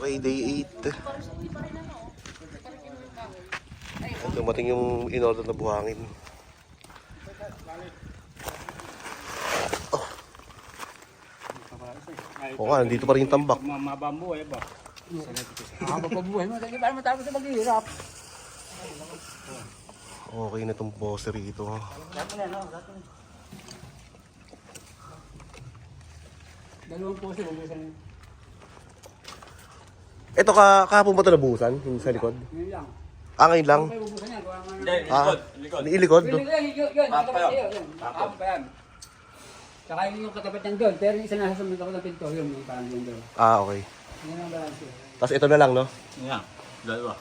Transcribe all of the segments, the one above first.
Okay, day 8. Dumating yung in-order na buhangin. Oo nga, nandito pa rin yung tambak. Mabambuhay ba? Mabambuhay mo, dali para matapos na maghihirap. Okay na itong poster rito. Dalawang poster, ubusan yun. Ito kahapon ba ito nabuhusan? Yung sa likod? Ngayon lang. Ah, ngayon lang? Okay, ubusan yan. Gawa nga Hindi, na. likod. Ilikod? Yun, bakap pa yan. Tsaka yung katapat ng doon, pero yung isa nasa sumunod ako ng pinto, yun, yung parang yung doon. Ah, okay. Yan ang balance yun. Tapos ito na lang, no? Yan, dalawa.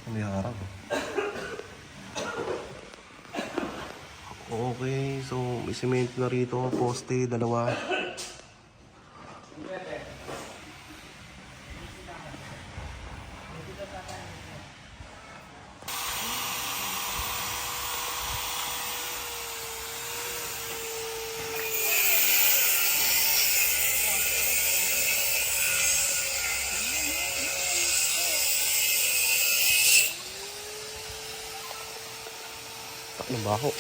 May harap. Okay, so may cement na rito, poste, dalawa. Tak ng baho.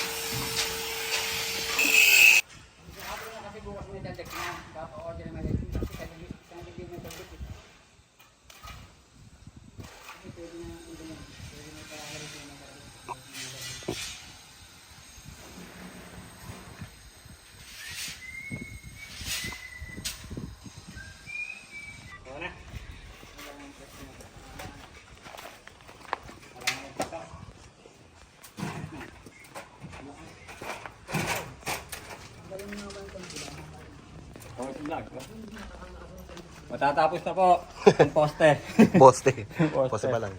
Kasi bukas may dadag na, kapa-order na mali. Kasi kanilin na dadag. Kasi pwede na, pwede na parang na Matatapos na po ang poste. Poste. Poste pa lang.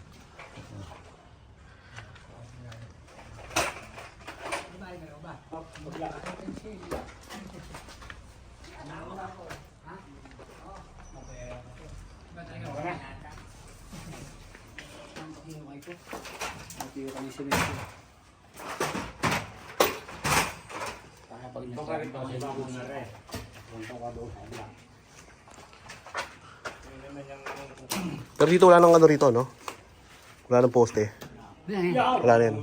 Pero dito wala nang ano rito, no? Wala nang poste. Wala na yan.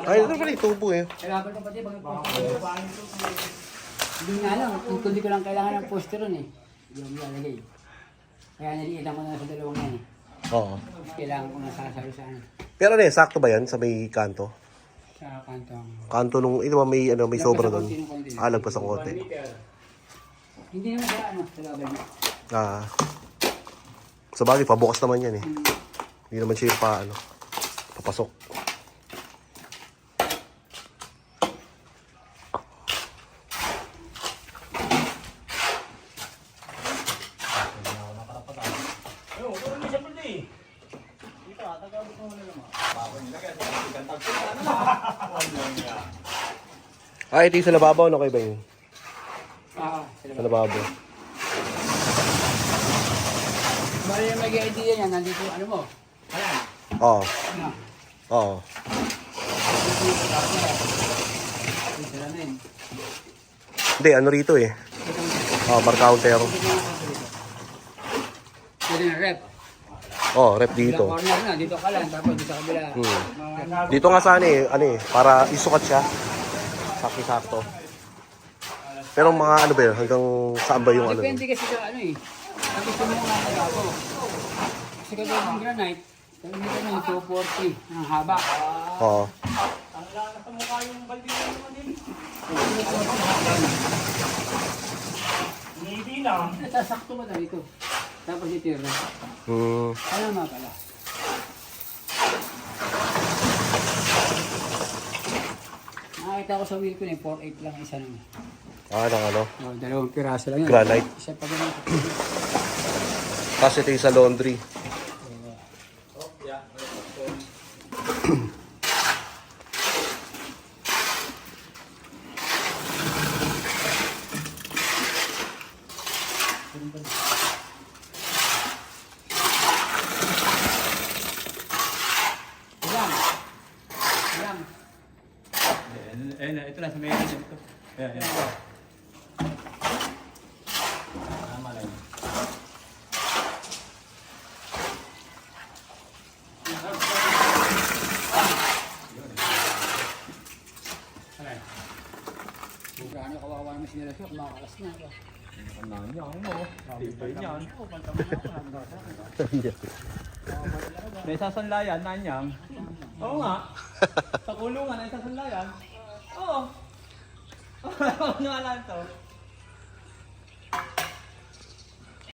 Ay, ito pala yung tubo eh. Kailangan ko pati pag hindi nga lang, hindi ko lang kailangan ng poster ron eh. Hindi mo lalagay. Kaya naliitan ko na sa dalawang yan eh. Oo. Kailangan ko nasasalo sa ano. Pero ano eh, sakto ba yan sa may kanto? Sa kantong. Kanto nung, ito ba may, ano, may sobra doon? Lagpas ang konti. Hindi naman sa ano, sa laban niya. Ah. Sa bagay, pabukas naman yan eh. Hindi naman siya yung ano, papasok. Ah, ito yung sa lababaw, no? Kayo ba yun? Sa lababaw. Bali na may idea niya, nandito yung ano mo. Ayan. Oo. Ano? Oo. Yung salamin. Hindi, ano rito eh. Bar counter. Pwede na rep. Rep dito. Bilang corner na, dito ka lang, tapos dito sa kabila. Dito nga sana eh, ano eh, para isukat siya. Sakto-sakto. Pero mga ano ba yun, hanggang saan ba yung ano? Depende kasi sa ano eh. Ang gusto mo nga nagabo. Kasi kasi yung granite, sabi nito na yung 240 ang haba. Oo. Nasasakto ba na ito? Tapos ito yung rep. Ano nga pala? Nakita ko sa wheel ko na 4.8 lang isa naman. Ng ano? Dalawang piraso lang yan. Granite. Isa pa ganun. Kasi ito yung sa laundry. lang. Ito na, sa may ito. Ayan, ayan. Tama lang. Ano, kawawa naman sinilasyon, makakalas na. Ang nanyang mo. Tibay niyan. May sasanlayan, nanyang. Oo nga. Sa kulungan, ay sasanlayan. Oo. Ano nga lang to?